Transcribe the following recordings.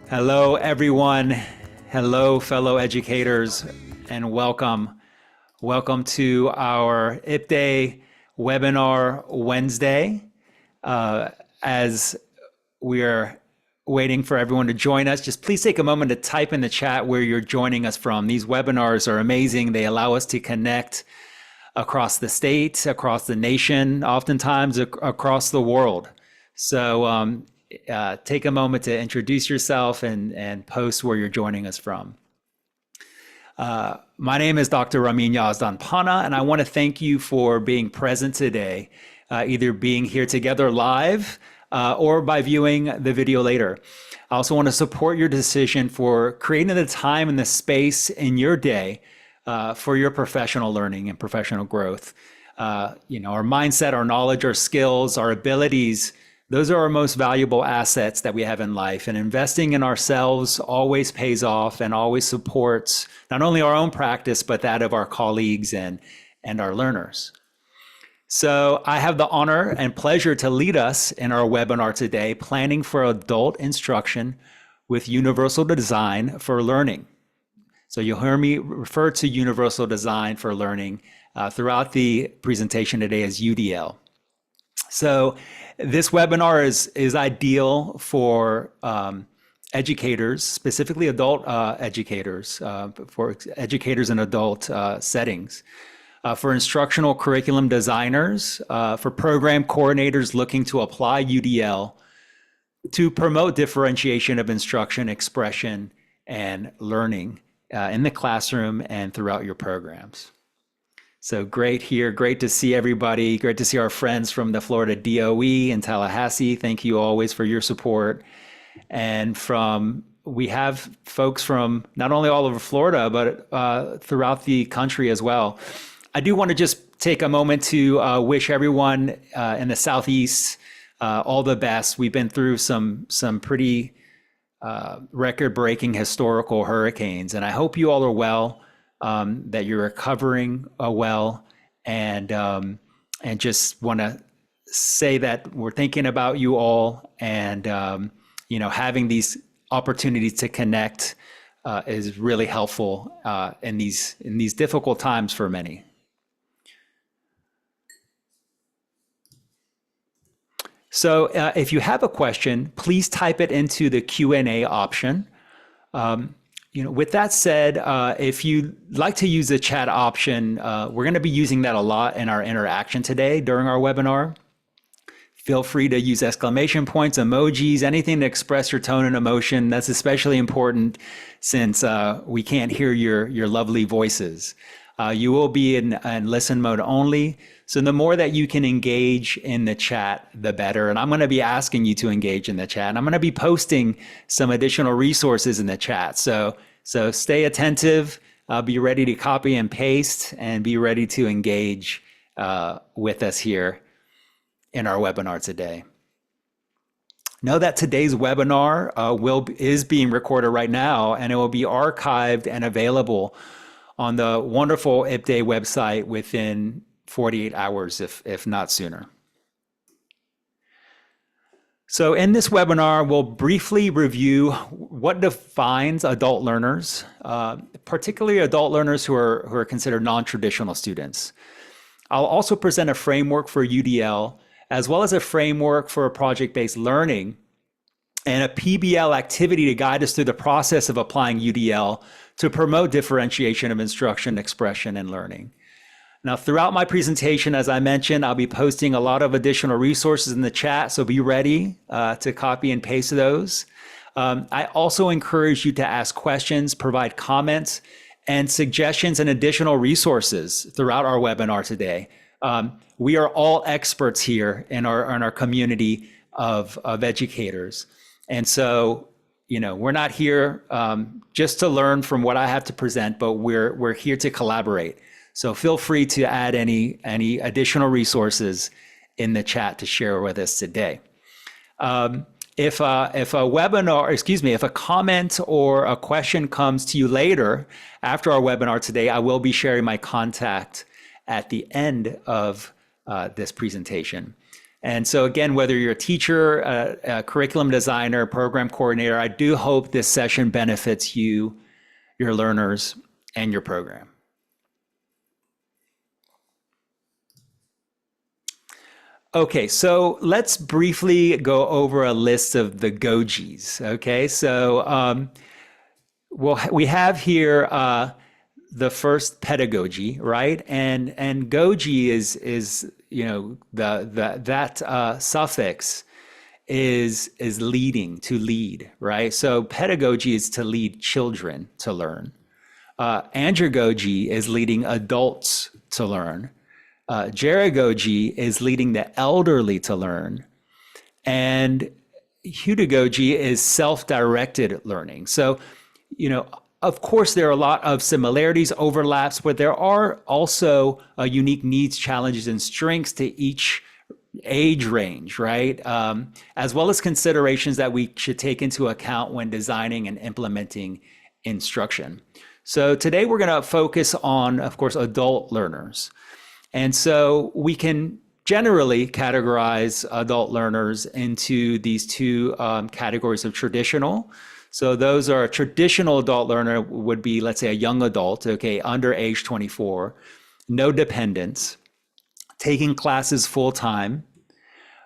Hello, everyone. Hello, fellow educators, and welcome. Welcome to our IPDAY webinar Wednesday. As we are waiting for everyone to join us, just please take a moment to type in the chat where you're joining us from. These webinars are amazing. They allow us to connect across the state, across the nation, oftentimes across the world. So take a moment to introduce yourself and post where you're joining us from. My name is Dr. Ramin Yazdan Pana, and I want to thank you for being present today, either being here together live or by viewing the video later. I also want to support your decision for creating the time and the space in your day for your professional learning and professional growth. Our mindset, our knowledge, our skills, our abilities, those are our most valuable assets that we have in life. And investing in ourselves always pays off and always supports not only our own practice, but that of our colleagues and our learners. So I have the honor and pleasure to lead us in our webinar today, Planning for Adult Instruction with Universal Design for Learning. So you'll hear me refer to Universal Design for Learning throughout the presentation today as UDL. So this webinar is ideal for educators, specifically adult educators, for educators in adult settings, for instructional curriculum designers, for program coordinators looking to apply UDL to promote differentiation of instruction, expression, and learning in the classroom and throughout your programs. So great here, great to see everybody, great to see our friends from the Florida DOE and Tallahassee. Thank you always for your support. And we have folks from not only all over Florida, but throughout the country as well. I do want to just take a moment to wish everyone in the Southeast all the best. We've been through some pretty record-breaking historical hurricanes, and I hope you all are well. That you're recovering well, and just want to say that we're thinking about you all, and having these opportunities to connect is really helpful in these difficult times for many. So if you have a question, please type it into the Q&A option. With that said, if you'd like to use the chat option, we're going to be using that a lot in our interaction today during our webinar. Feel free to use exclamation points, emojis, anything to express your tone and emotion. That's especially important since we can't hear your lovely voices. You will be in listen mode only. So the more that you can engage in the chat, the better. And I'm going to be asking you to engage in the chat. And I'm going to be posting some additional resources in the chat. So stay attentive, be ready to copy and paste, and be ready to engage with us here in our webinar today. Know that today's webinar is being recorded right now, and it will be archived and available on the wonderful IPDAY website within 48 hours, if not sooner. So in this webinar, we'll briefly review what defines adult learners, particularly adult learners who are considered non-traditional students. I'll also present a framework for UDL, as well as a framework for project-based learning, and a PBL activity to guide us through the process of applying UDL to promote differentiation of instruction, expression, and learning. Now, throughout my presentation, as I mentioned, I'll be posting a lot of additional resources in the chat, so be ready to copy and paste those. I also encourage you to ask questions, provide comments, and suggestions and additional resources throughout our webinar today. We are all experts here in our community of educators. And so, we're not here just to learn from what I have to present, but we're here to collaborate. So feel free to add any additional resources in the chat to share with us today. If a comment or a question comes to you later after our webinar today, I will be sharing my contact at the end of this presentation. And so again, whether you're a teacher, a curriculum designer, program coordinator, I do hope this session benefits you, your learners, and your program. Okay, so let's briefly go over a list of the Gojis. Okay, so we have here the first pedagogy, right? And Goji is that suffix is leading, to lead, right? So pedagogy is to lead children to learn. Andragogy is leading adults to learn. Geragogy is leading the elderly to learn. And hudagogy is self-directed learning. So, of course, there are a lot of similarities, overlaps, but there are also unique needs, challenges, and strengths to each age range, right? As well as considerations that we should take into account when designing and implementing instruction. So today we're going to focus on, of course, adult learners. And so we can generally categorize adult learners into these two categories of traditional. So those are a traditional adult learner would be, let's say, a young adult, okay, under age 24, no dependents, taking classes full time,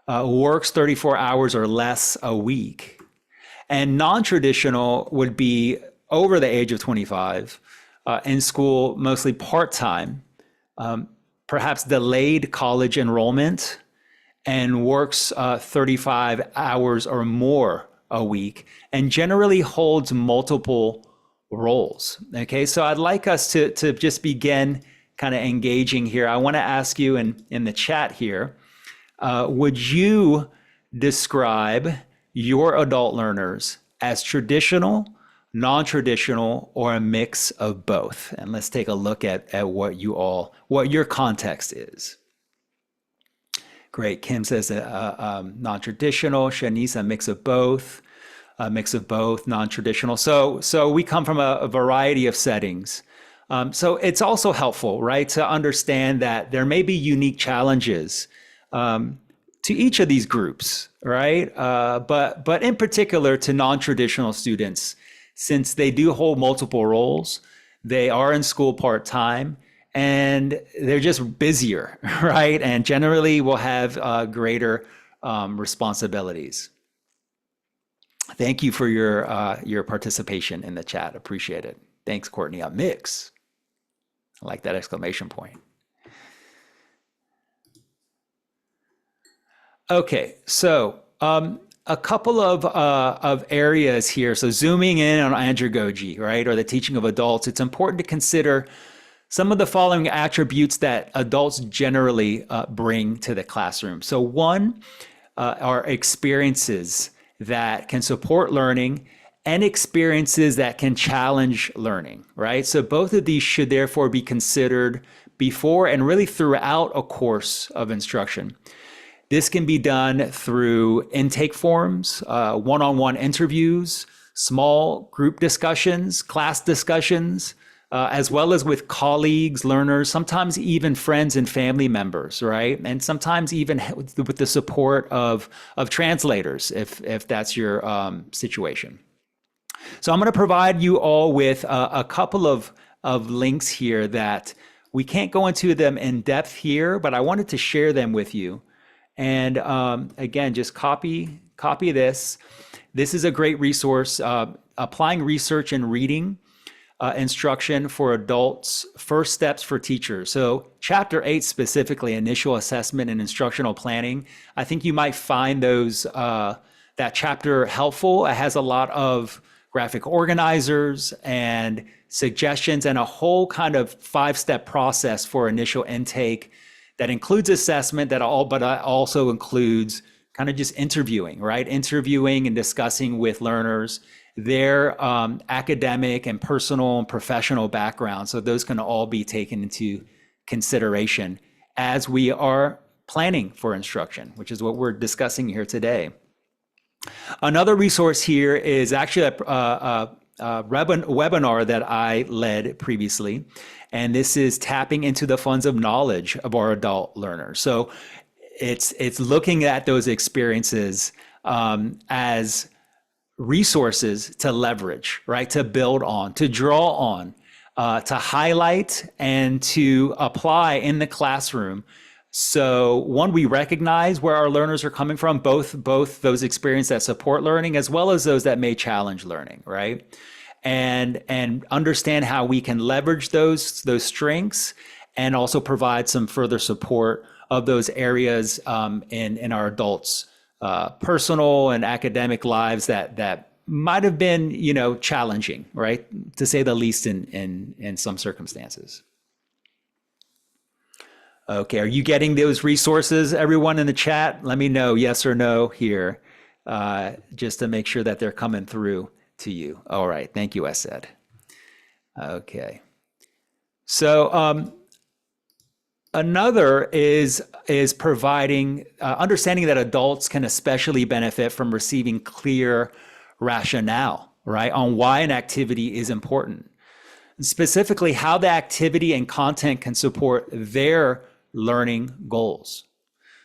works 34 hours or less a week. And non-traditional would be over the age of 25, in school, mostly part-time, perhaps delayed college enrollment, and works 35 hours or more a week, and generally holds multiple roles. Okay, so I'd like us to just begin kind of engaging here. I want to ask you in the chat here, would you describe your adult learners as traditional, non-traditional, or a mix of both? And let's take a look at what your context is. Great. Kim says non-traditional. Shanice, a mix of both. Non-traditional. So we come from a variety of settings. So it's also helpful, right, to understand that there may be unique challenges to each of these groups, right? But in particular to non-traditional students, since they do hold multiple roles, they are in school part-time, and they're just busier, right? And generally will have greater responsibilities. Thank you for your participation in the chat. Appreciate it. Thanks, Courtney. A mix. I like that exclamation point. Okay, so a couple of areas here. So zooming in on andragogy, right, or the teaching of adults, it's important to consider some of the following attributes that adults generally bring to the classroom. So one are experiences that can support learning and experiences that can challenge learning, right? So both of these should therefore be considered before and really throughout a course of instruction. This can be done through intake forms, one-on-one interviews, small group discussions, class discussions, as well as with colleagues, learners, sometimes even friends and family members, right? And sometimes even with the support of translators, if that's your situation. So I'm going to provide you all with a couple of links here that we can't go into them in depth here, but I wanted to share them with you. And again, just copy this. This is a great resource, applying research and reading instruction for adults, first steps for teachers. So chapter 8 specifically, initial assessment and instructional planning. I think you might find that chapter helpful. It has a lot of graphic organizers and suggestions and a whole kind of 5-step process for initial intake that includes assessment but also includes kind of just interviewing, right? Interviewing and discussing with learners their academic and personal and professional background. So those can all be taken into consideration as we are planning for instruction, which is what we're discussing here today. Another resource here is actually a webinar that I led previously, and this is tapping into the funds of knowledge of our adult learners. So it's looking at those experiences as resources to leverage, right? To build on, to draw on, to highlight and to apply in the classroom. So one, we recognize where our learners are coming from, both those experiences that support learning as well as those that may challenge learning, right? And understand how we can leverage those strengths and also provide some further support of those areas in our adults' personal and academic lives that might have been, challenging, right, to say the least in some circumstances. Okay, are you getting those resources, everyone in the chat? Let me know, yes or no here, just to make sure that they're coming through to you. All right, thank you, Esed. Okay, so another is providing understanding that adults can especially benefit from receiving clear rationale, right, on why an activity is important. Specifically, how the activity and content can support their learning goals.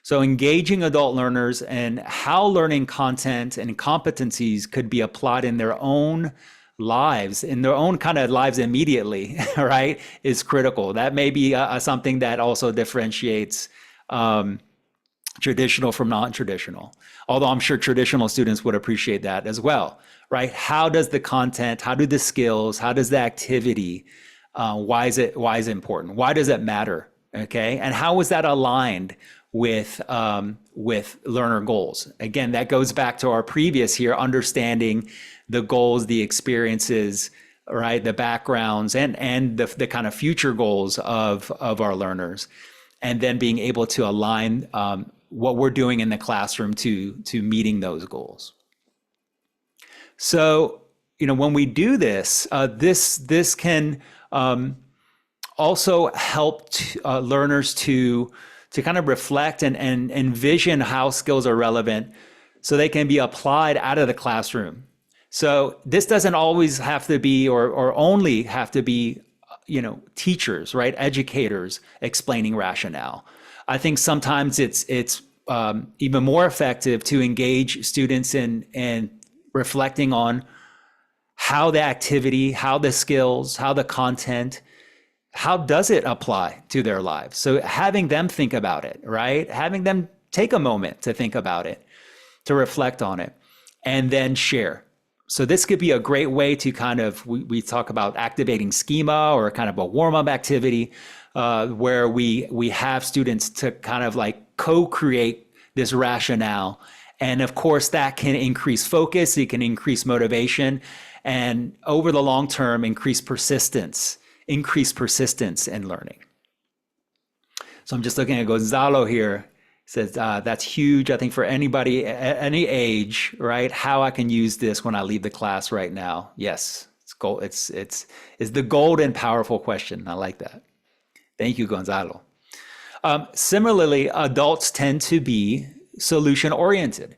So engaging adult learners and how learning content and competencies could be applied in their own lives, in their own kind of lives immediately, right, is critical. That may be something that also differentiates traditional from non-traditional. Although I'm sure traditional students would appreciate that as well, right? How does the content, how do the skills, how does the activity, why is it important? Why does it matter? Okay, and how is that aligned with learner goals? Again, that goes back to our previous here, understanding the goals, the experiences, right, the backgrounds, and the kind of future goals of our learners, and then being able to align what we're doing in the classroom to meeting those goals. So, when we do this, this can also help learners to kind of reflect and envision how skills are relevant so they can be applied out of the classroom. So this doesn't always have to be or only have to be, teachers, right? Educators explaining rationale. I think sometimes it's even more effective to engage students in reflecting on how the activity, how the skills, how the content, how does it apply to their lives? So having them think about it, right? Having them take a moment to think about it, to reflect on it, and then share. So this could be a great way to kind of, we talk about activating schema or kind of a warm-up activity where we have students to kind of like co-create this rationale. And of course, that can increase focus, it can increase motivation, and over the long term, increase persistence in learning. So I'm just looking at Gonzalo here. He says, that's huge, I think, for anybody at any age, right? How I can use this when I leave the class right now. Yes, it's the golden, powerful question. I like that. Thank you, Gonzalo. Similarly, adults tend to be solution-oriented,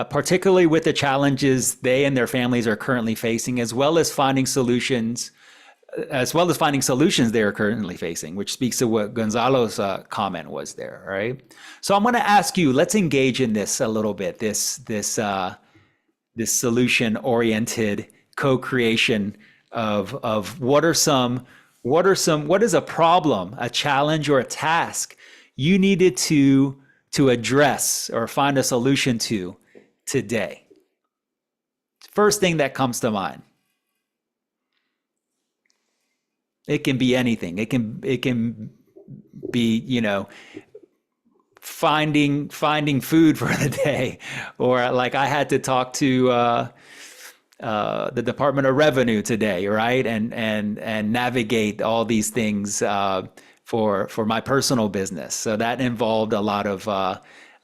particularly with the challenges they and their families are currently facing, as well as finding solutions they are currently facing, which speaks to what Gonzalo's comment was there, right? So I'm going to ask you, let's engage in this a little bit, this solution-oriented co-creation of what is a problem, a challenge, or a task you needed to address or find a solution to today. First thing that comes to mind. It can be anything. It can be, finding food for the day, or like I had to talk to the Department of Revenue today, right? And navigate all these things for my personal business. So that involved a lot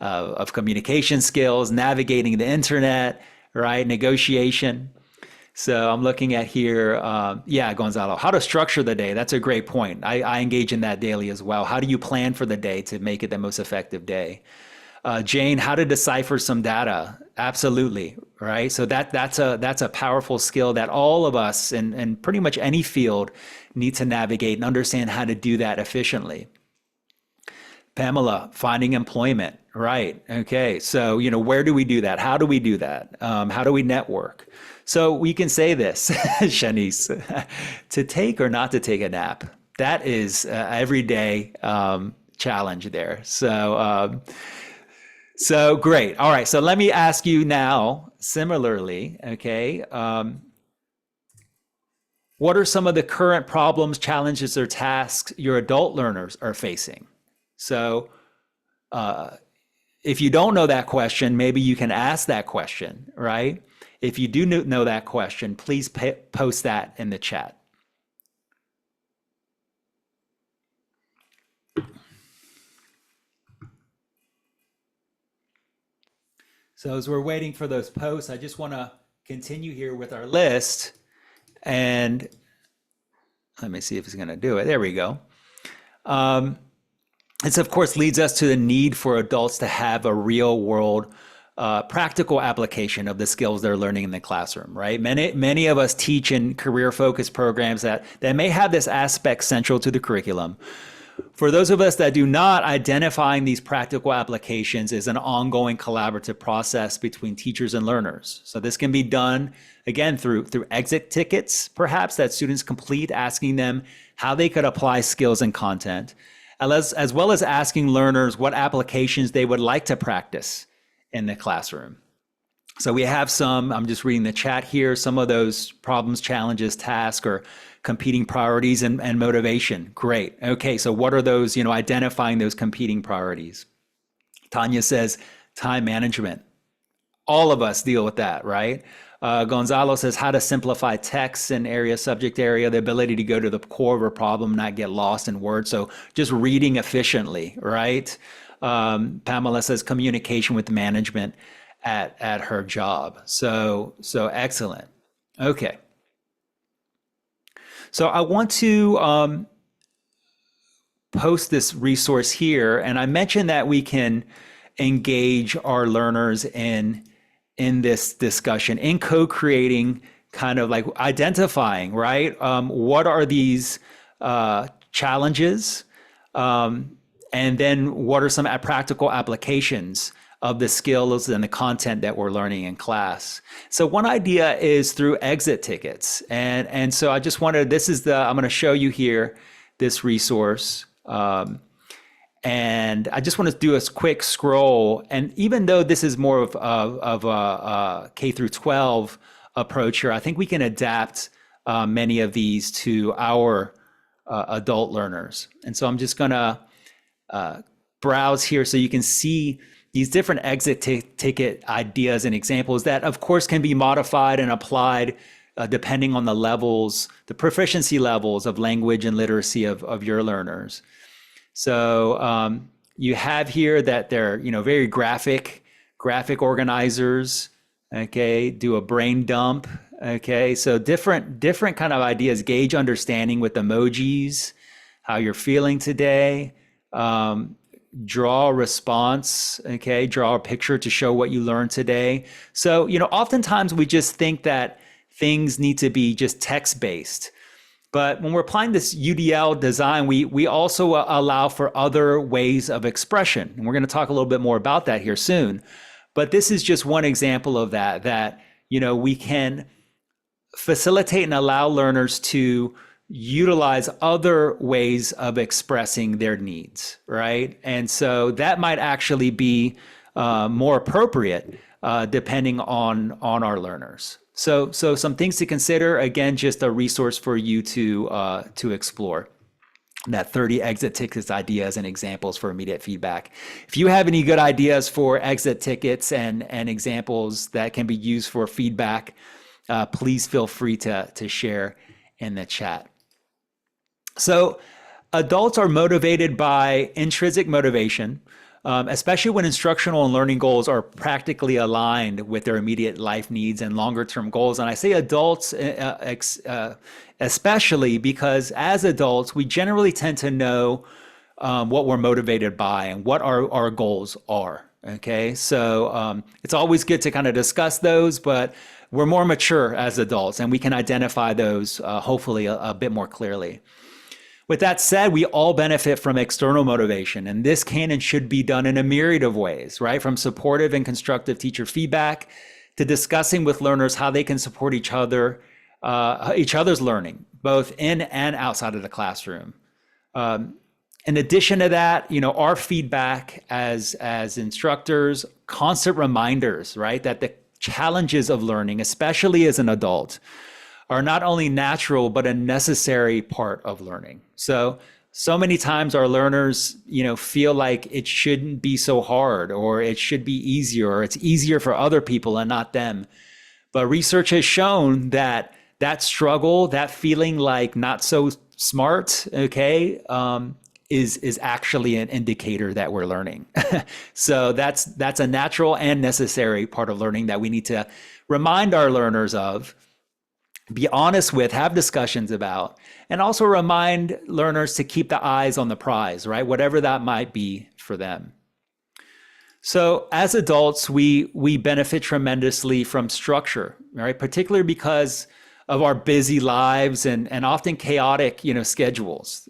of communication skills, navigating the internet, right? Negotiation. So I'm looking at here, Gonzalo, how to structure the day. That's a great point. I engage in that daily as well. How do you plan for the day to make it the most effective day? Jane, how to decipher some data? Absolutely, right? So that's a powerful skill that all of us in pretty much any field need to navigate and understand how to do that efficiently. Pamela, finding employment, Right. Okay. So, where do we do that? How do we do that? How do we network? So we can say this, Shanice, to take or not to take a nap. That is everyday challenge there. So great. All right. So let me ask you now, similarly, okay, what are some of the current problems, challenges, or tasks your adult learners are facing? So if you don't know that question, maybe you can ask that question, right? If you do know that question, please post that in the chat. So as we're waiting for those posts, I just want to continue here with our list. And let me see if it's going to do it. There we go. This, of course, leads us to the need for adults to have a real world practical application of the skills they're learning in the classroom, right? Many of us teach in career focused programs that may have this aspect central to the curriculum. For those of us that do not, identifying these practical applications is an ongoing collaborative process between teachers and learners. So this can be done, again, through exit tickets, perhaps, that students complete, asking them how they could apply skills and content, as well as asking learners what applications they would like to practice in the classroom. So we have some, I'm just reading the chat here, some of those problems, challenges, tasks, or competing priorities and motivation. Great. Okay, so what are those, identifying those competing priorities? Tanya says time management. All of us deal with that, right? Gonzalo says how to simplify text and subject area, the ability to go to the core of a problem, not get lost in words. So just reading efficiently, right? Pamela says communication with management at her job. So excellent. Okay. So I want to post this resource here, and I mentioned that we can engage our learners in this discussion, in co-creating, kind of like identifying, right? What are these challenges? And then what are some practical applications of the skills and the content that we're learning in class? So one idea is through exit tickets. And so I just wanted, I'm going to show you here this resource. And I just want to do a quick scroll. And even though this is more of a K through 12 approach here, I think we can adapt many of these to our adult learners. And so I'm just going to browse here so you can see these different exit ticket ideas and examples that, of course, can be modified and applied depending on the proficiency levels of language and literacy of your learners. So you have here that they're, very graphic organizers, okay, do a brain dump, okay, so different kind of ideas, gauge understanding with emojis, how you're feeling today, draw a response, okay, draw a picture to show what you learned today. So, oftentimes we just think that things need to be just text-based. But when we're applying this UDL design, we also allow for other ways of expression. And we're going to talk a little bit more about that here soon. But this is just one example of that, we can facilitate and allow learners to utilize other ways of expressing their needs, right? And so that might actually be more appropriate depending on our learners. So some things to consider. Again, just a resource for you to explore. That 30 exit tickets ideas and examples for immediate feedback. If you have any good ideas for exit tickets and examples that can be used for feedback, please feel free to share in the chat. So adults are motivated by intrinsic motivation, especially when instructional and learning goals are practically aligned with their immediate life needs and longer term goals. And I say adults especially because as adults, we generally tend to know what we're motivated by and what our goals are. Okay, so it's always good to kind of discuss those, but we're more mature as adults and we can identify those hopefully a bit more clearly. With that said, we all benefit from external motivation, and this can and should be done in a myriad of ways, right? From supportive and constructive teacher feedback to discussing with learners how they can support each other's learning, both in and outside of the classroom. In addition to that, our feedback as instructors, constant reminders, right, that the challenges of learning, especially as an adult, are not only natural, but a necessary part of learning. So many times our learners, feel like it shouldn't be so hard, or it should be easier, or it's easier for other people and not them. But research has shown that struggle, that feeling like not so smart, okay, is actually an indicator that we're learning. So that's a natural and necessary part of learning that we need to remind our learners of, be honest with, have discussions about, and also remind learners to keep the eyes on the prize, right? Whatever that might be for them. So as adults, we benefit tremendously from structure, right? Particularly because of our busy lives and often chaotic, schedules.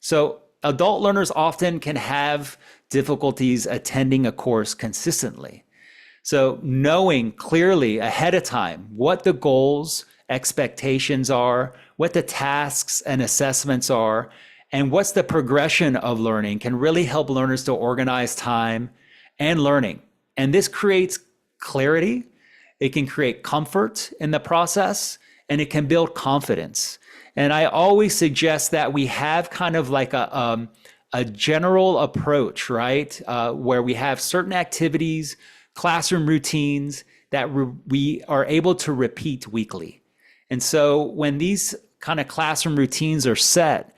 So adult learners often can have difficulties attending a course consistently. So knowing clearly ahead of time what the goals, expectations are, what the tasks and assessments are, and what's the progression of learning can really help learners to organize time and learning. And this creates clarity, it can create comfort in the process, and it can build confidence. And I always suggest that we have kind of like a general approach, right? Where we have certain activities, classroom routines that we are able to repeat weekly. And so when these kind of classroom routines are set,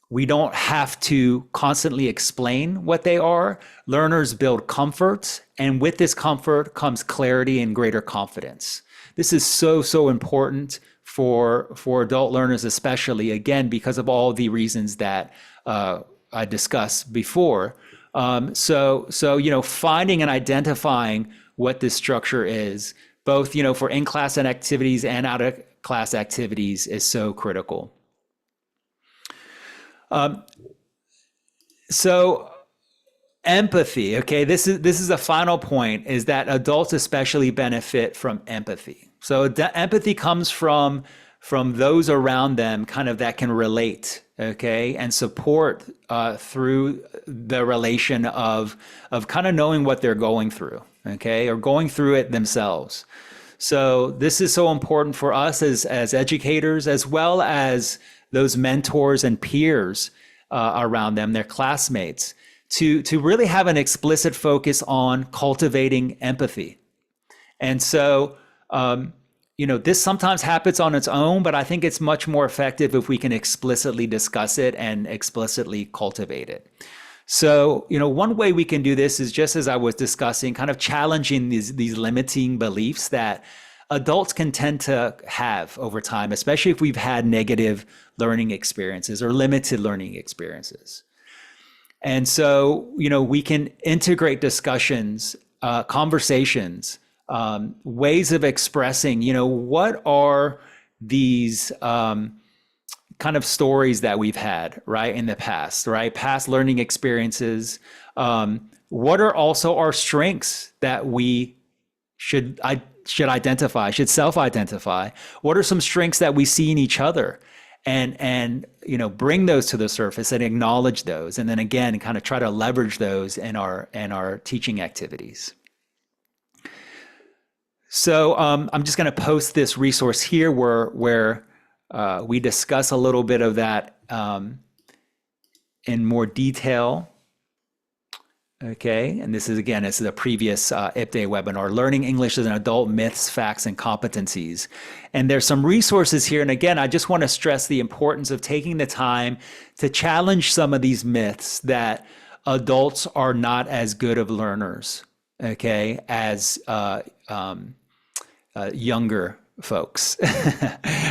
we don't have to constantly explain what they are. Learners build comfort, and with this comfort comes clarity and greater confidence. This is so important for adult learners, especially, again, because of all the reasons that I discussed before. So finding and identifying what this structure is, both for in-class and activities and out-of-class activities, is so critical. So empathy, okay, this is a final point, is that adults especially benefit from empathy. So empathy comes from those around them kind of that can relate, okay, and support through the relation of kind of knowing what they're going through, okay, or going through it themselves. So this is so important for us as educators, as well as those mentors and peers around them, their classmates, to really have an explicit focus on cultivating empathy. And so, this sometimes happens on its own, but I think it's much more effective if we can explicitly discuss it and explicitly cultivate it. So, one way we can do this is, just as I was discussing, kind of challenging these limiting beliefs that adults can tend to have over time, especially if we've had negative learning experiences or limited learning experiences. And so, we can integrate discussions, conversations, ways of expressing, what are these kind of stories that we've had, right, in the past, right? Past learning experiences. What are also our strengths that we should identify, should self-identify? What are some strengths that we see in each other? And bring those to the surface and acknowledge those, and then again kind of try to leverage those in our teaching activities. So I'm just going to post this resource here where we discuss a little bit of that in more detail. Okay, and this is a previous IPDA webinar, Learning English as an Adult, Myths, Facts, and Competencies. And there's some resources here. And again, I just want to stress the importance of taking the time to challenge some of these myths that adults are not as good of learners, okay, as younger folks,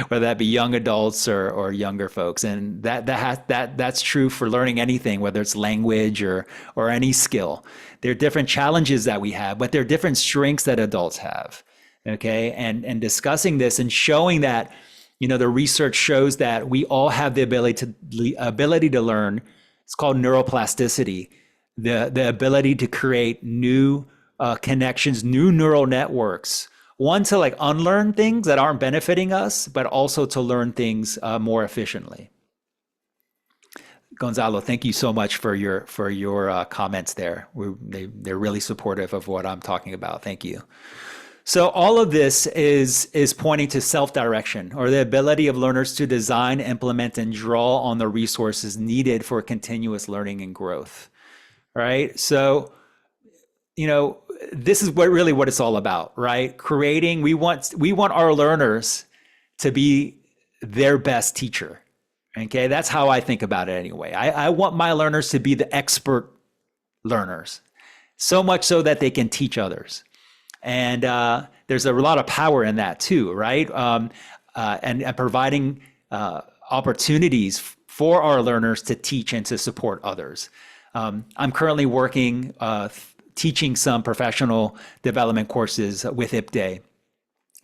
whether that be young adults or younger folks. And that's true for learning anything, whether it's language or any skill. There are different challenges that we have, but there are different strengths that adults have. Okay. And discussing this and showing that, The research shows that we all have the ability to learn. It's called neuroplasticity, the ability to create new connections, new neural networks. One, to like unlearn things that aren't benefiting us, but also to learn things more efficiently. Gonzalo, thank you so much for your comments there. They're really supportive of what I'm talking about. Thank you. So all of this is pointing to self-direction, or the ability of learners to design, implement, and draw on the resources needed for continuous learning and growth. Right? So, this is what it's all about, right? Creating, we want our learners to be their best teacher. Okay, that's how I think about it anyway. I want my learners to be the expert learners, so much so that they can teach others. And there's a lot of power in that too, right? And providing opportunities for our learners to teach and to support others. I'm currently working, teaching some professional development courses with IPDE.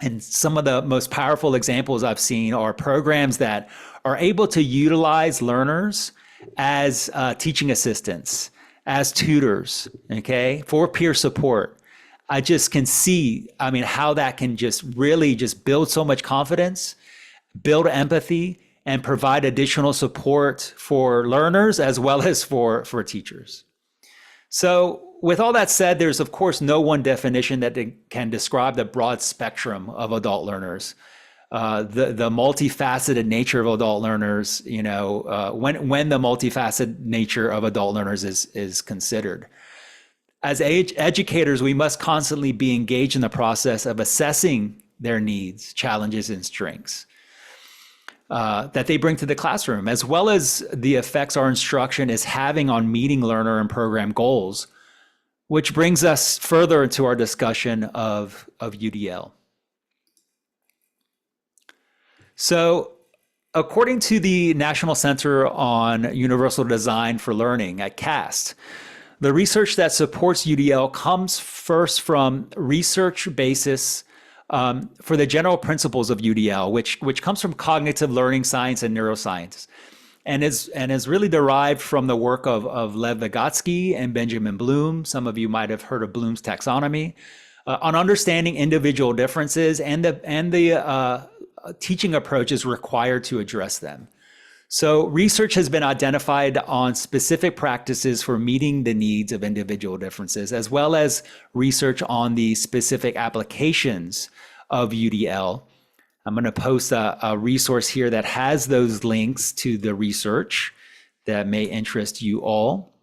And some of the most powerful examples I've seen are programs that are able to utilize learners as teaching assistants, as tutors, okay, for peer support. I just can see, how that can just really just build so much confidence, build empathy, and provide additional support for learners as well as for teachers. So with all that said, there's of course no one definition that can describe the broad spectrum of adult learners. The multifaceted nature of adult learners, when the multifaceted nature of adult learners is considered. As educators, we must constantly be engaged in the process of assessing their needs, challenges, and strengths that they bring to the classroom, as well as the effects our instruction is having on meeting learner and program goals, which brings us further into our discussion of UDL. So, according to the National Center on Universal Design for Learning at CAST, the research that supports UDL comes first from research basis for the general principles of UDL, which comes from cognitive learning science and neuroscience, and is really derived from the work of Lev Vygotsky and Benjamin Bloom. Some of you might have heard of Bloom's taxonomy on understanding individual differences and the teaching approaches required to address them. So research has been identified on specific practices for meeting the needs of individual differences, as well as research on the specific applications of UDL. I'm going to post a resource here that has those links to the research that may interest you all.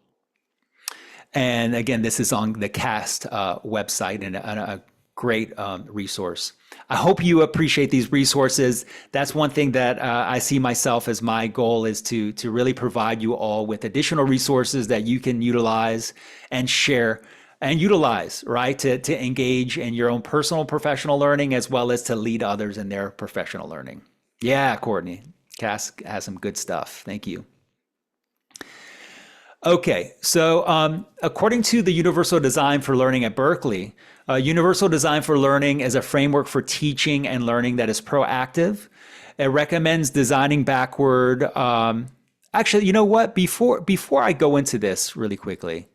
And again, this is on the CAST website and a great resource. I hope you appreciate these resources. That's one thing that I see myself as my goal is to really provide you all with additional resources that you can utilize and share and utilize, right, to engage in your own personal professional learning as well as to lead others in their professional learning. Yeah, Courtney, Cass has some good stuff. Thank you. Okay, so according to the Universal Design for Learning at Berkeley, Universal Design for Learning is a framework for teaching and learning that is proactive. It recommends designing backward. Actually, you know what? Before I go into this really quickly,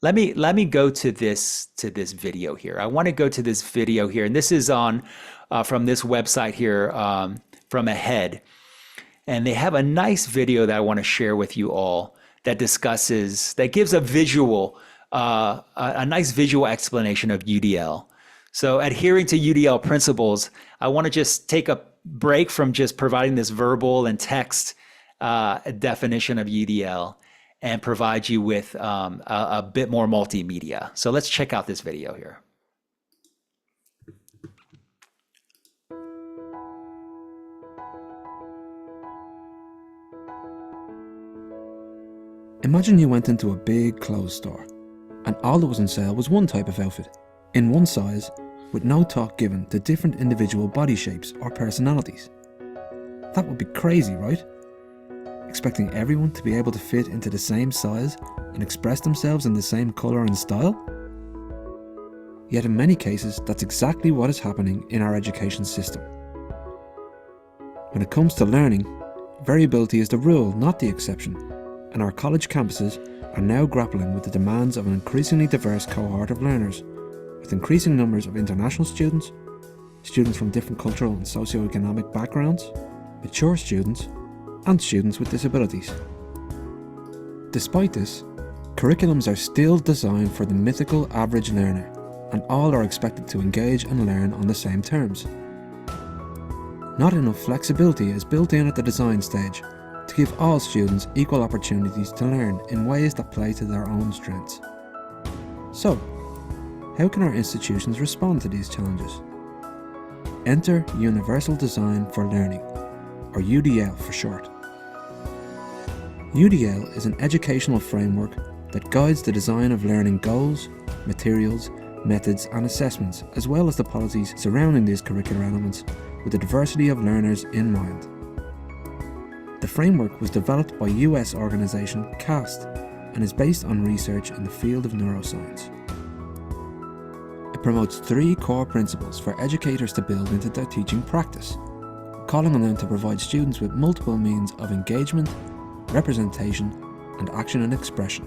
let me go to this video here. I want to go to this video here, and this is on from this website here from Ahead, and they have a nice video that I want to share with you all that gives a visual. A nice visual explanation of UDL. So adhering to UDL principles, I want to just take a break from just providing this verbal and text definition of UDL and provide you with a bit more multimedia. So let's check out this video here. Imagine you went into a big clothes store, and all that was on sale was one type of outfit, in one size, with no thought given to different individual body shapes or personalities. That would be crazy, right? Expecting everyone to be able to fit into the same size and express themselves in the same colour and style? Yet in many cases, that's exactly what is happening in our education system. When it comes to learning, variability is the rule, not the exception, and our college campuses are now grappling with the demands of an increasingly diverse cohort of learners, with increasing numbers of international students, students from different cultural and socio-economic backgrounds, mature students, and students with disabilities. Despite this, curriculums are still designed for the mythical average learner, and all are expected to engage and learn on the same terms. Not enough flexibility is built in at the design stage to give all students equal opportunities to learn in ways that play to their own strengths. So, how can our institutions respond to these challenges? Enter Universal Design for Learning, or UDL for short. UDL is an educational framework that guides the design of learning goals, materials, methods and assessments, as well as the policies surrounding these curricular elements with the diversity of learners in mind. The framework was developed by US organisation CAST and is based on research in the field of neuroscience. It promotes 3 core principles for educators to build into their teaching practice, calling on them to provide students with multiple means of engagement, representation, and action and expression.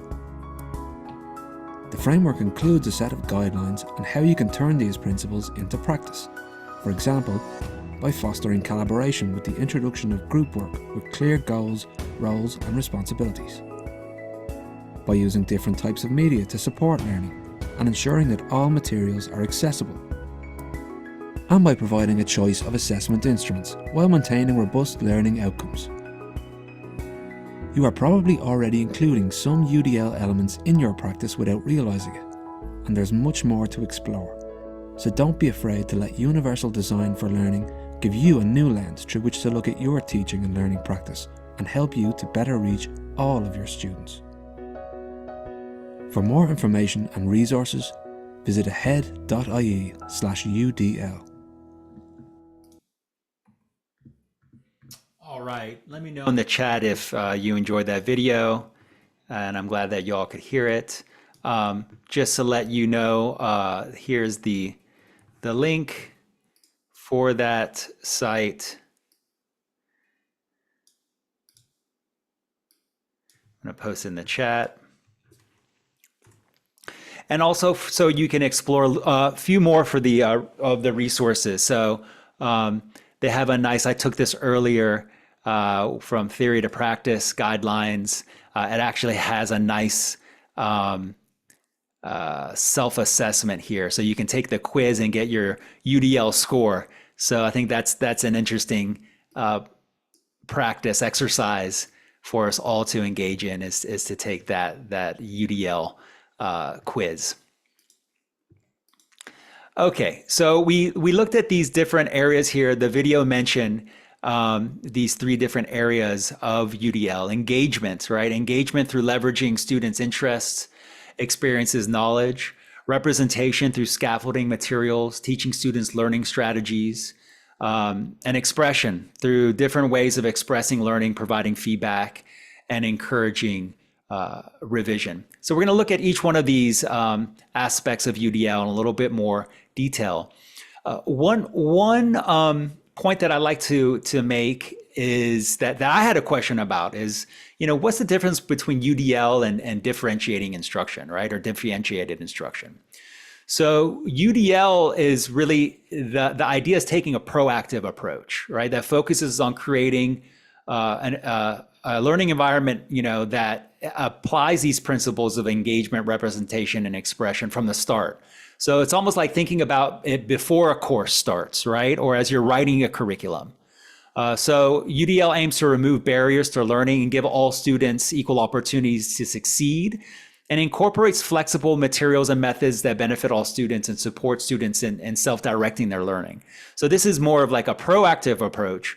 The framework includes a set of guidelines on how you can turn these principles into practice. For example, by fostering collaboration with the introduction of group work with clear goals, roles, and responsibilities. By using different types of media to support learning and ensuring that all materials are accessible. And by providing a choice of assessment instruments while maintaining robust learning outcomes. You are probably already including some UDL elements in your practice without realising it, and there's much more to explore. So don't be afraid to let Universal Design for Learning give you a new lens through which to look at your teaching and learning practice and help you to better reach all of your students. For more information and resources, visit ahead.ie/UDL. All right, let me know in the chat if you enjoyed that video, and I'm glad that y'all could hear it. Just to let you know, here's the link for that site. I'm going to post in the chat. And also, so you can explore a few more for the of the resources. So they have a nice, I took this earlier, from theory to practice guidelines. It actually has a nice self-assessment here. So you can take the quiz and get your UDL score. So I think that's an interesting practice exercise for us all to engage in, is to take that UDL quiz. Okay, so we looked at these different areas here. The video mentioned these 3 different areas of UDL. Engagement, right? Engagement through leveraging students' interests, experiences, knowledge. Representation through scaffolding materials, teaching students learning strategies. And expression through different ways of expressing learning, providing feedback, and encouraging revision. So we're going to look at each one of these aspects of UDL in a little bit more detail. One point that I like to make is that I had a question about is, what's the difference between UDL and differentiating instruction, right? Or differentiated instruction. So UDL is really, the idea is taking a proactive approach, right? That focuses on creating a learning environment, that applies these principles of engagement, representation, and expression from the start. So it's almost like thinking about it before a course starts, right? Or as you're writing a curriculum. So UDL aims to remove barriers to learning and give all students equal opportunities to succeed, and incorporates flexible materials and methods that benefit all students and support students in self-directing their learning. So this is more of like a proactive approach,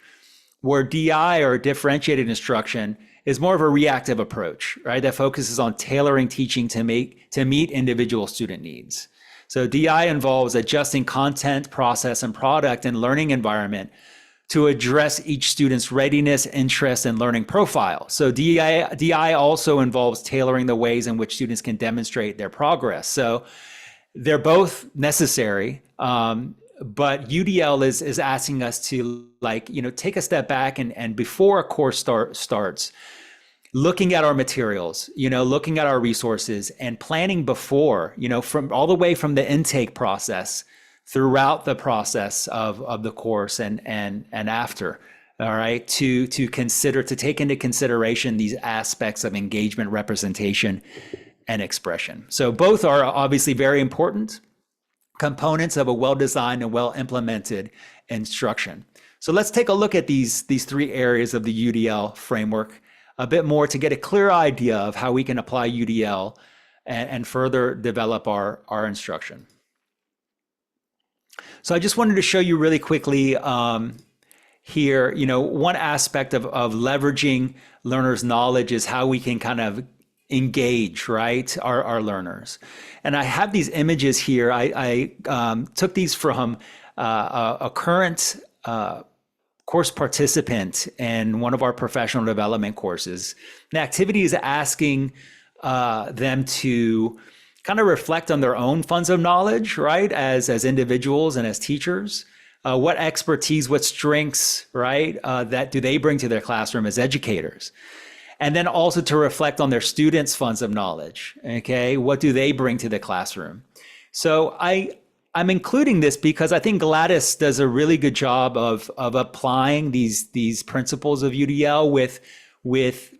where DI, or differentiated instruction, is more of a reactive approach, right? That focuses on tailoring teaching to meet individual student needs. So DI involves adjusting content, process, and product and learning environment to address each student's readiness, interest, and learning profile. So DI also involves tailoring the ways in which students can demonstrate their progress. So they're both necessary, but UDL is asking us to, like, take a step back and before a course starts, looking at our materials, looking at our resources and planning before, from all the way from the intake process throughout the process of the course and after. All right, to take into consideration these aspects of engagement, representation, and expression. So both are obviously very important components of a well-designed and well-implemented instruction. So let's take a look at these three areas of the UDL framework a bit more to get a clear idea of how we can apply UDL and further develop our instruction. So I just wanted to show you really quickly here, one aspect of leveraging learners' knowledge is how we can kind of engage, right, our learners. And I have these images here. I took these from a current course participant in one of our professional development courses. The activity is asking them to kind of reflect on their own funds of knowledge, right, as individuals and as teachers. What expertise, what strengths, right, that do they bring to their classroom as educators? And then also to reflect on their students' funds of knowledge, okay? What do they bring to the classroom? So I'm including this because I think Gladys does a really good job of applying these principles of UDL with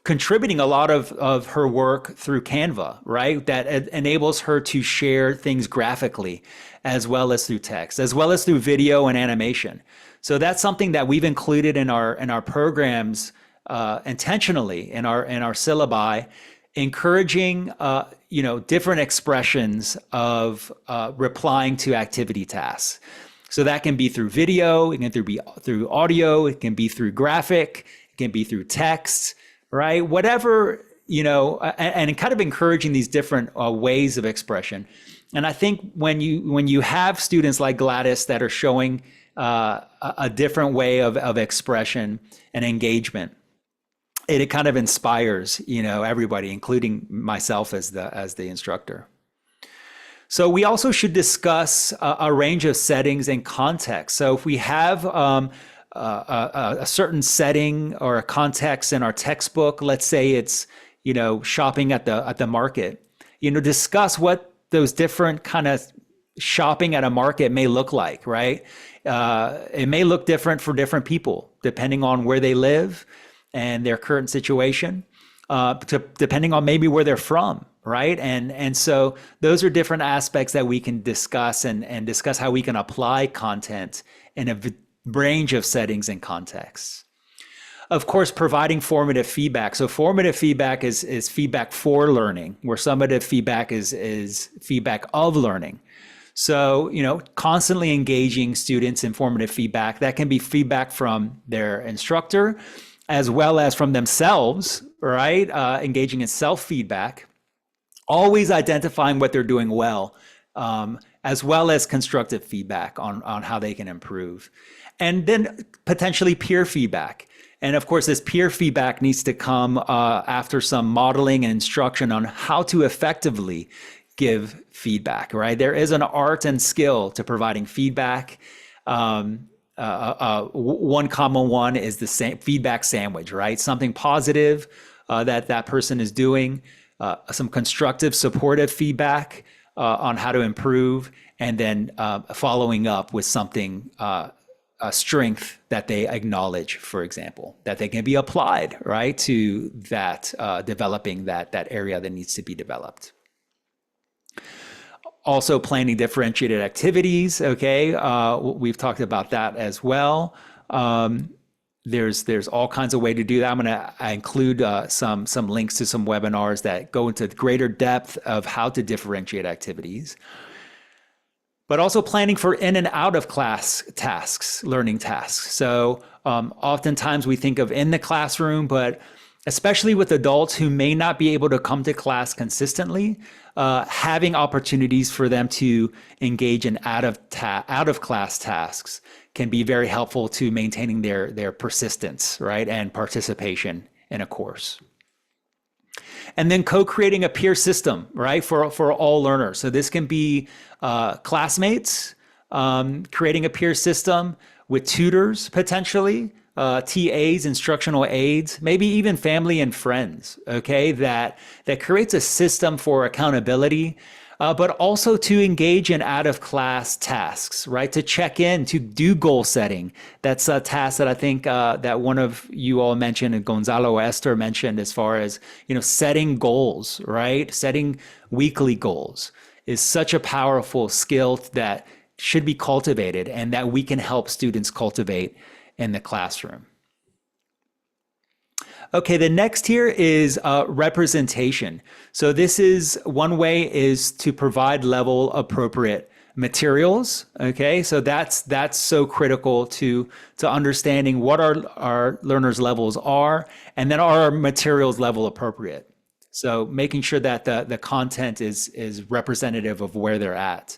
contributing a lot of her work through Canva, right? That enables her to share things graphically, as well as through text, as well as through video and animation. So that's something that we've included in our programs intentionally in our syllabi, encouraging different expressions of replying to activity tasks. So that can be through video, it can be through audio, it can be through graphic, it can be through text, right? Whatever, and kind of encouraging these different ways of expression. And I think when you have students like Gladys that are showing a different way of expression and engagement, it kind of inspires, everybody, including myself as the instructor. So we also should discuss a range of settings and context. So if we have a certain setting or a context in our textbook, let's say it's, shopping at the market, discuss what those different kind of shopping at a market may look like, right? It may look different for different people, depending on where they live and their current situation, depending on maybe where they're from, right? And so those are different aspects that we can discuss and discuss how we can apply content in a range of settings and contexts. Of course, providing formative feedback. So formative feedback is feedback for learning, where summative feedback is feedback of learning. So, constantly engaging students in formative feedback. That can be feedback from their instructor as well as from themselves, right? Engaging in self-feedback, always identifying what they're doing well, as well as constructive feedback on how they can improve. And then potentially peer feedback. And of course, this peer feedback needs to come after some modeling and instruction on how to effectively give feedback, right? There is an art and skill to providing feedback. One common one is the feedback sandwich, right? Something positive that person is doing, some constructive, supportive feedback on how to improve, and then following up with something, a strength that they acknowledge, for example, that they can be applied, right, to that, developing that area that needs to be developed. Also planning differentiated activities, okay? We've talked about that as well. There's all kinds of ways to do that. I'm gonna include some links to some webinars that go into greater depth of how to differentiate activities. But also planning for in and out of class tasks, learning tasks. So oftentimes we think of in the classroom, but especially with adults who may not be able to come to class consistently, having opportunities for them to engage in out of class tasks can be very helpful to maintaining their persistence, right, and participation in a course. And then co-creating a peer system, right, for all learners. So this can be classmates, creating a peer system with tutors potentially, TAs, instructional aides, maybe even family and friends, okay, that creates a system for accountability, but also to engage in out of class tasks, right? To check in, to do goal setting. That's a task that I think that one of you all mentioned, and Gonzalo Esther mentioned, as far as, setting goals, right? Setting weekly goals is such a powerful skill that should be cultivated and that we can help students cultivate in the classroom. Okay, the next here is representation. So this is one way is to provide level appropriate materials. Okay, so that's so critical to understanding what our learners' levels are, and then are our materials level appropriate. So making sure that the content is representative of where they're at.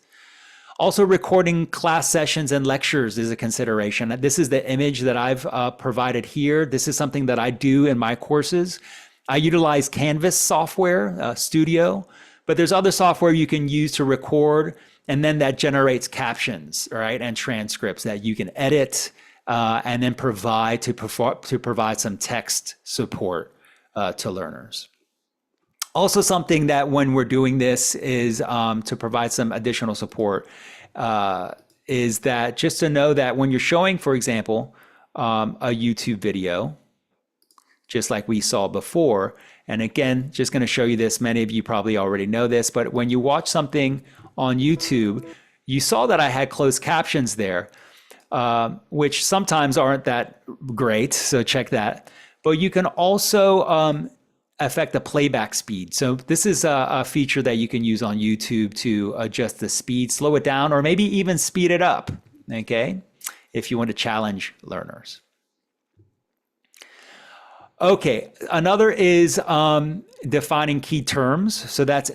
Also, recording class sessions and lectures is a consideration. This is the image that I've provided here. This is something that I do in my courses. I utilize Canvas software, Studio, but there's other software you can use to record, and then that generates captions, right, and transcripts that you can edit and then provide to provide some text support to learners. Also, something that when we're doing this is to provide some additional support is that just to know that when you're showing, for example, a YouTube video, just like we saw before, and again, just going to show you this, many of you probably already know this, but when you watch something on YouTube, you saw that I had closed captions there, which sometimes aren't that great, so check that. But you can also affect the playback speed. So this is a feature that you can use on YouTube to adjust the speed, slow it down, or maybe even speed it up, okay, if you want to challenge learners. Okay, another is defining key terms. So that's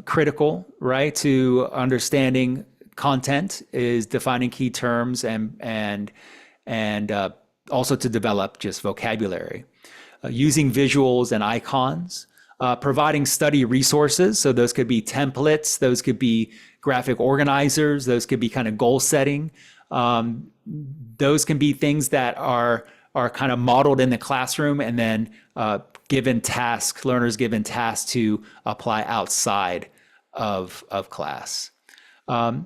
critical, right, to understanding content, is defining key terms and also to develop just vocabulary. Using visuals and icons, providing study resources. So those could be templates, those could be graphic organizers, those could be kind of goal setting. Those can be things that are kind of modeled in the classroom and then learners given tasks to apply outside of class.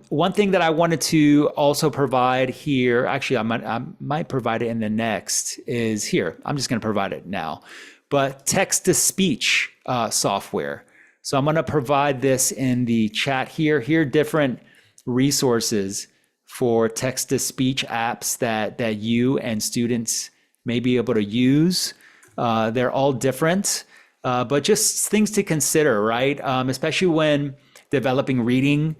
One thing that I wanted to also provide here, actually I might provide it in the next, is here. I'm just going to provide it now. But text-to-speech software. So I'm going to provide this in the chat here. Here are different resources for text-to-speech apps that you and students may be able to use. They're all different, but just things to consider, right? Especially when developing reading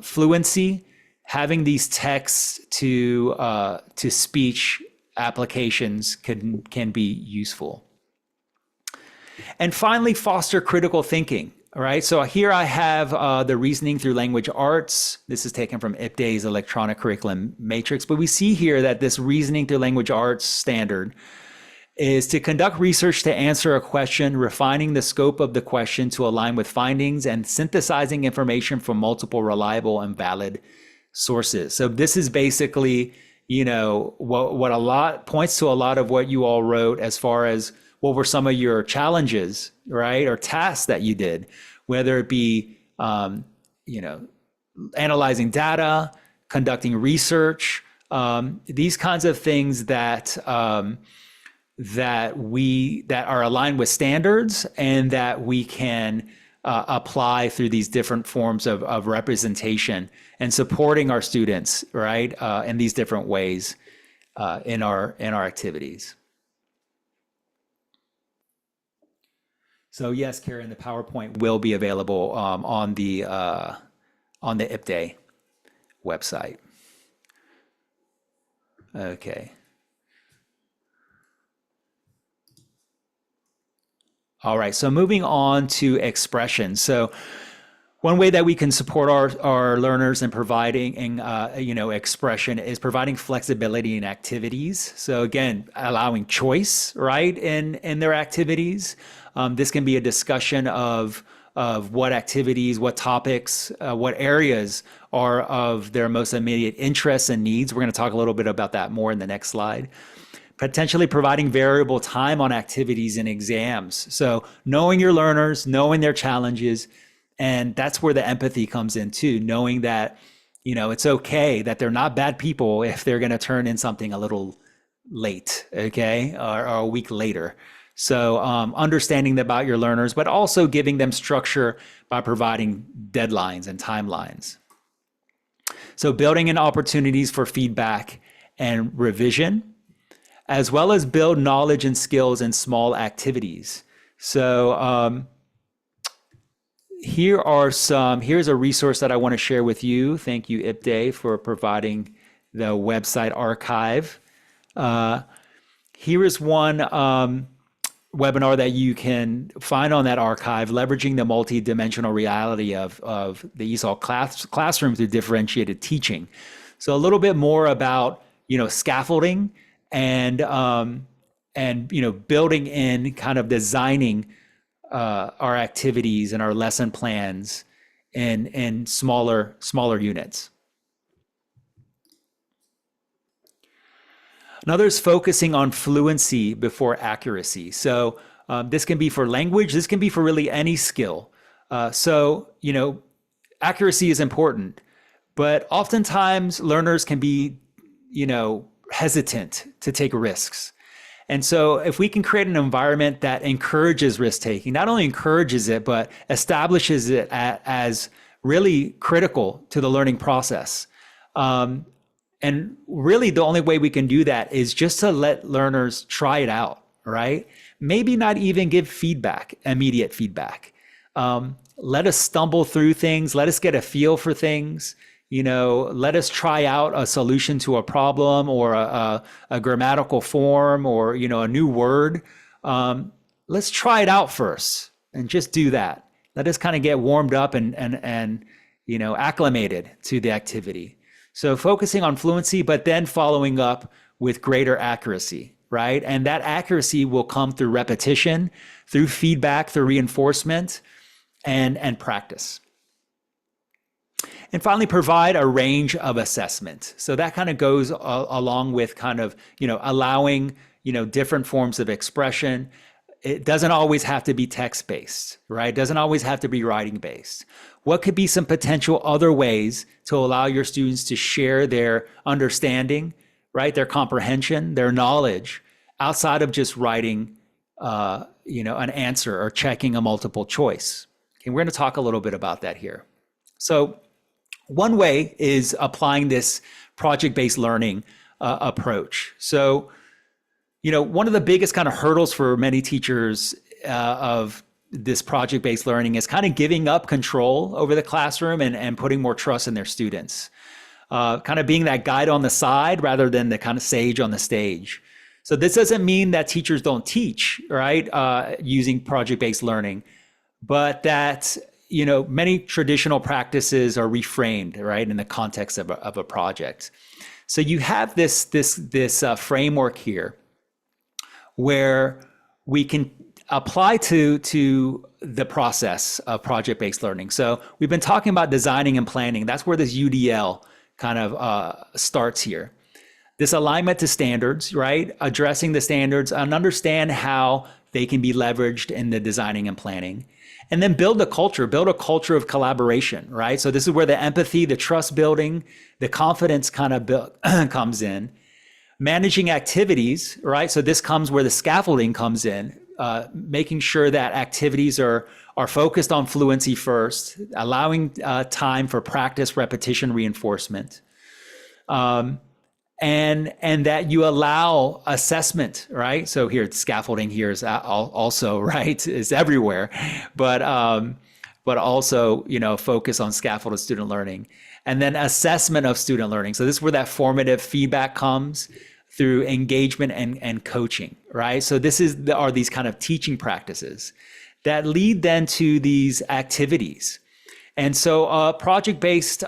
fluency, having these text to speech applications can be useful. And finally, foster critical thinking. All right, so here I have the reasoning through language arts. This is taken from IPDA's electronic curriculum matrix, but we see here that this reasoning through language arts standard is to conduct research to answer a question, refining the scope of the question to align with findings, and synthesizing information from multiple reliable and valid sources. So this is basically, what a lot points to a lot of what you all wrote as far as what were some of your challenges, right, or tasks that you did, whether it be, analyzing data, conducting research, these kinds of things that are aligned with standards and that we can apply through these different forms of representation and supporting our students, right, in these different ways in our activities. So yes, Karen, the PowerPoint will be available on the IPDA website. Okay. All right, so moving on to expression. So one way that we can support our learners in providing, expression is providing flexibility in activities. So again, allowing choice, right, in their activities, This can be a discussion of what activities, what topics, what areas are of their most immediate interests and needs. We're going to talk a little bit about that more in the next slide. Potentially providing variable time on activities and exams. So knowing your learners, knowing their challenges, and that's where the empathy comes in too, knowing that, it's okay that they're not bad people if they're going to turn in something a little late, okay, or a week later. So understanding about your learners, but also giving them structure by providing deadlines and timelines. So building in opportunities for feedback and revision, as well as build knowledge and skills in small activities. So here's a resource that I want to share with you. Thank you, IPDAY, for providing the website archive. Here is one webinar that you can find on that archive, leveraging the multi-dimensional reality of the ESOL classroom through differentiated teaching. So a little bit more about, scaffolding and building in, kind of designing our activities and our lesson plans in smaller units. Another is focusing on fluency before accuracy. So this can be for language, this can be for really any skill. Accuracy is important, but oftentimes learners can be, hesitant to take risks. And so if we can create an environment that encourages risk taking, not only encourages it, but establishes it as really critical to the learning process. And really the only way we can do that is just to let learners try it out, right? Maybe not even give feedback, immediate feedback. Let us stumble through things. Let us get a feel for things. Let us try out a solution to a problem or a grammatical form or, a new word. Let's try it out first and just do that. Let us kind of get warmed up and acclimated to the activity. So focusing on fluency, but then following up with greater accuracy, right? And that accuracy will come through repetition, through feedback, through reinforcement, and practice. And finally, provide a range of assessment. So that kind of goes along with kind of, allowing, different forms of expression. It doesn't always have to be text-based, right? It doesn't always have to be writing-based. What could be some potential other ways to allow your students to share their understanding, right? Their comprehension, their knowledge, outside of just writing, an answer or checking a multiple choice. Okay, we're going to talk a little bit about that here. So one way is applying this project-based learning approach. So, one of the biggest kind of hurdles for many teachers of this project-based learning is kind of giving up control over the classroom and putting more trust in their students. Kind of being that guide on the side rather than the kind of sage on the stage. So this doesn't mean that teachers don't teach, right, using project-based learning, but that many traditional practices are reframed, right, in the context of a project. So you have this framework here where we can apply to the process of project-based learning. So we've been talking about designing and planning. That's where this UDL kind of starts here. This alignment to standards, right? Addressing the standards and understand how they can be leveraged in the designing and planning. And then build a culture of collaboration, right? So this is where the empathy, the trust building, the confidence kind of comes in. Managing activities, right? So this comes where the scaffolding comes in, making sure that activities are focused on fluency first, allowing time for practice, repetition, reinforcement. And that you allow assessment, right? So here, scaffolding here is also, right, is everywhere, but also, focus on scaffolded student learning. And then assessment of student learning. So this is where that formative feedback comes through engagement and coaching, right? So are these kind of teaching practices that lead then to these activities. And so project-based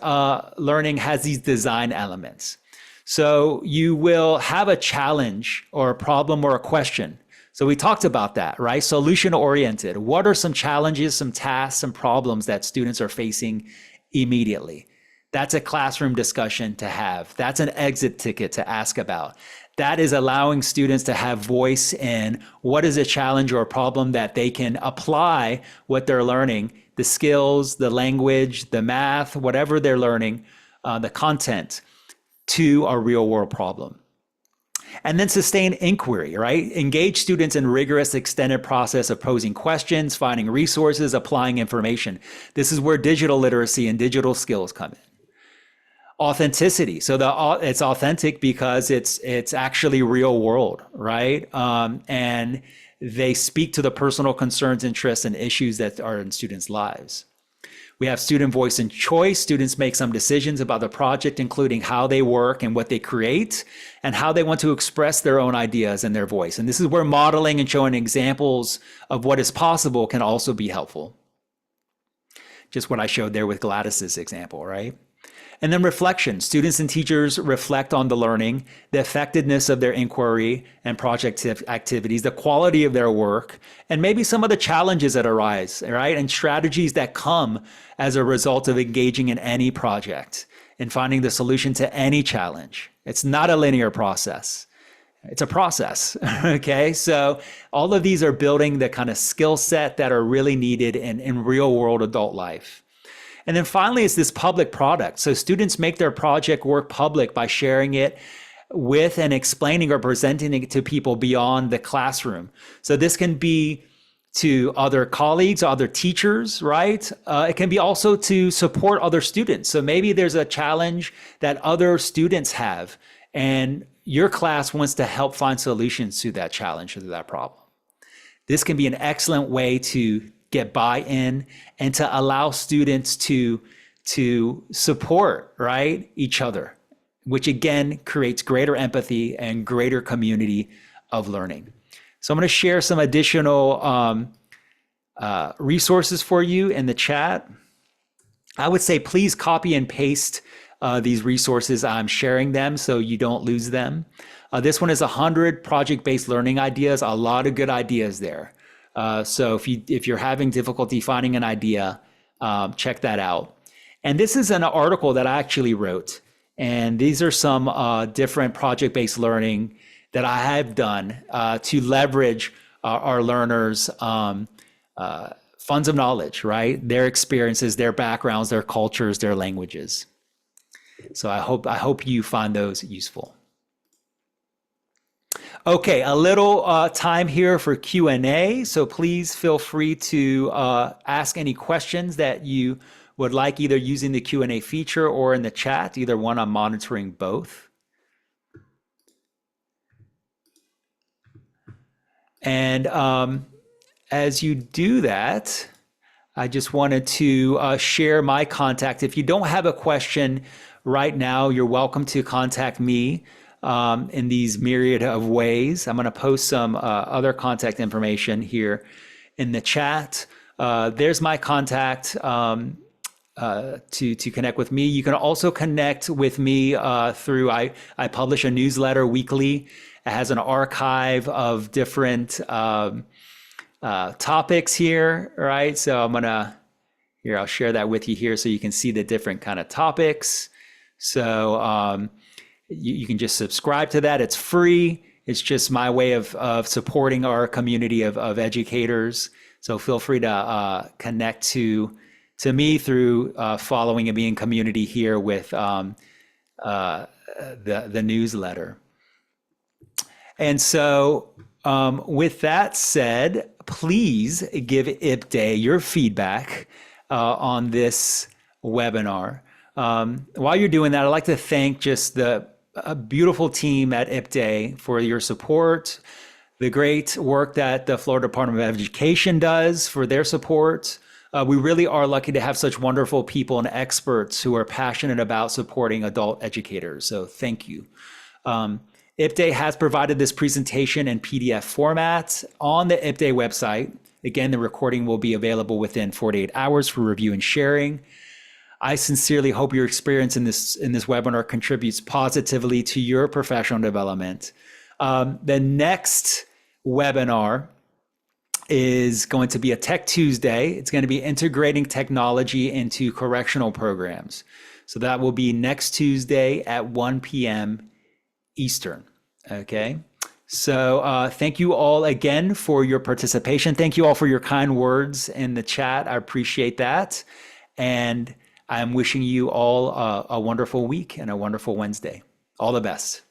learning has these design elements. So you will have a challenge or a problem or a question. So we talked about that, right? Solution oriented. What are some challenges, some tasks, some problems that students are facing immediately? That's a classroom discussion to have. That's an exit ticket to ask about. That is allowing students to have voice in what is a challenge or a problem that they can apply what they're learning, the skills, the language, the math, whatever they're learning, the content, to a real world problem. And then sustain inquiry, right? Engage students in rigorous extended process of posing questions, finding resources, applying information. This is where digital literacy and digital skills come in. Authenticity. So it's authentic because it's actually real world, right? And they speak to the personal concerns, interests, and issues that are in students' lives. We have student voice and choice. Students make some decisions about the project, including how they work and what they create, and how they want to express their own ideas and their voice. And this is where modeling and showing examples of what is possible can also be helpful. Just what I showed there with Gladys's example, right? And then reflection. Students and teachers reflect on the learning, the effectiveness of their inquiry and project activities, the quality of their work, and maybe some of the challenges that arise, right? And strategies that come as a result of engaging in any project and finding the solution to any challenge. It's not a linear process. It's a process, okay? So all of these are building the kind of skill set that are really needed in real world adult life. And then finally, it's this public product. So students make their project work public by sharing it with and explaining or presenting it to people beyond the classroom. So this can be to other colleagues, other teachers, right? It can be also to support other students. So maybe there's a challenge that other students have, and your class wants to help find solutions to that challenge or to that problem. This can be an excellent way to get buy-in and to allow students to support, right, each other, which again creates greater empathy and greater community of learning. So I'm going to share some additional resources for you in the chat. I would say please copy and paste these resources. I'm sharing them so you don't lose them. This one is 100 project-based learning ideas, a lot of good ideas there. So if you're having difficulty finding an idea, check that out. And this is an article that I actually wrote. And these are some different project-based learning that I have done to leverage our learners' funds of knowledge, right? Their experiences, their backgrounds, their cultures, their languages. So I hope you find those useful. Okay, a little time here for Q&A. So please feel free to ask any questions that you would like, either using the Q&A feature or in the chat. Either one, I'm monitoring both. And as you do that, I just wanted to share my contact. If you don't have a question right now, you're welcome to contact me in these myriad of ways. I'm going to post some other contact information here in the chat. There's my contact to connect with me. You can also connect with me through, I publish a newsletter weekly. It has an archive of different topics here, right? So I'll share that with you here so you can see the different kind of topics. So you can just subscribe to that. It's free. It's just my way of supporting our community of educators. So feel free to connect to me through following and being community here with the newsletter. And so with that said, please give IPDAY your feedback on this webinar. While you're doing that, I'd like to thank just the beautiful team at IPDAY for your support, the great work that the Florida Department of Education does for their support. We really are lucky to have such wonderful people and experts who are passionate about supporting adult educators. So thank you. IPDAY has provided this presentation in PDF format on the IPDAY website. Again, the recording will be available within 48 hours for review and sharing. I sincerely hope your experience in this webinar contributes positively to your professional development. The next webinar is going to be a Tech Tuesday. It's going to be integrating technology into correctional programs. So that will be next Tuesday at 1 p.m. Eastern. Okay. So thank you all again for your participation. Thank you all for your kind words in the chat. I appreciate that. And I'm wishing you all a wonderful week and a wonderful Wednesday. All the best.